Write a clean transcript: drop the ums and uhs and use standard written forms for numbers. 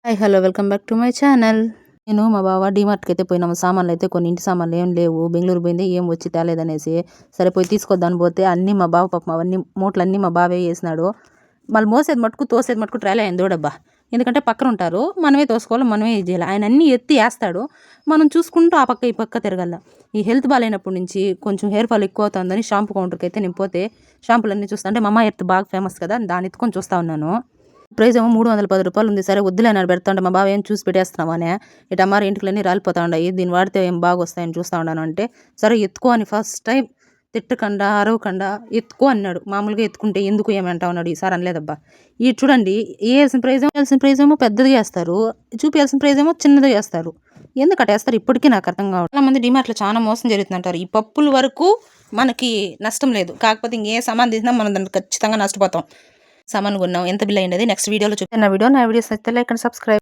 Hi hello welcome back to my channel. నేను మా బావ డీమార్ట్కి అయితే పోయినాము. సామాన్లు అయితే కొన్ని ఇంటి సామాన్లు ఏం లేవు, బెంగళూరు పోయింది ఏం వచ్చి తేలేదనేసి సరిపోయి తీసుకొద్దాని పోతే అన్నీ మా బావ పాపం అవన్నీ మూటలన్నీ మా బావే వేసినాడు. మళ్ళీ మోసేది మటుకు తోసేది మటుకు ట్రైలే అయింది దూడబ్బా. ఎందుకంటే పక్కన ఉంటారు, మనమే తోసుకోవాలి, మనమే ఇది చేయాలి. ఆయన అన్నీ ఎత్తి వేస్తాడు, మనం చూసుకుంటూ ఆ పక్క ఈ పక్క తిరగల. ఈ హెల్త్ బాగాలేనప్పటి నుంచి కొంచెం హెయిర్ ఫాల్ ఎక్కువ అవుతుందని షాంపూ కౌంటర్కి అయితే నేను పోతే షాంపూలు అన్నీ చూస్తా అంటే మమ్మ ఎర్త్ బాగా ఫేమస్ కదా, దాన్ని ఎత్తుకొని చూస్తూ ఉన్నాను. ప్రైజ్ ఏమో 310 రూపాయలు ఉంది. సరే వద్దులే అని పెడతా ఉంటే మా బావ ఏం చూసి పెట్టేస్తున్నావు అని ఇటు అమ్మారు ఇంటికి రాలిపోతా ఉన్నాయి, దీన్ని వాడితే ఏం బాగా వస్తాయని చూస్తూ ఉన్నాను అంటే సరే ఎత్తుకో అని ఫస్ట్ టైం తిట్టకుండా అరవకుండా ఎత్తుకో అన్నాడు. మామూలుగా ఎత్తుకుంటే ఎందుకు ఏమంటా ఉన్నాడు, ఈసారి అనలేదబ్బా. ఈ చూడండి వేయాల్సిన ప్రైజ్ ఏమో పెద్దది వేస్తారు, చూపించాల్సిన ప్రైజ్ ఏమో చిన్నది వేస్తారు. ఎందుకు అట్ట వేస్తారు ఇప్పటికీ నాకు అర్థం కావాలి. చాలా మంది డిమార్ట్లో చాలా మోసం జరుగుతుందంటారు. ఈ పప్పుల వరకు మనకి నష్టం లేదు, కాకపోతే ఇంకే సామాన్ తీసినా మనం దాన్ని ఖచ్చితంగా నష్టపోతాం. సామాన్ కొన్నాం, ఎంత బిల్ అయ్యింది నెక్స్ట్ వీడియోలో చూపిస్తాను. నా వీడియోస్ నచ్చితే లైక్ అండ్ సబ్స్క్రైబ్.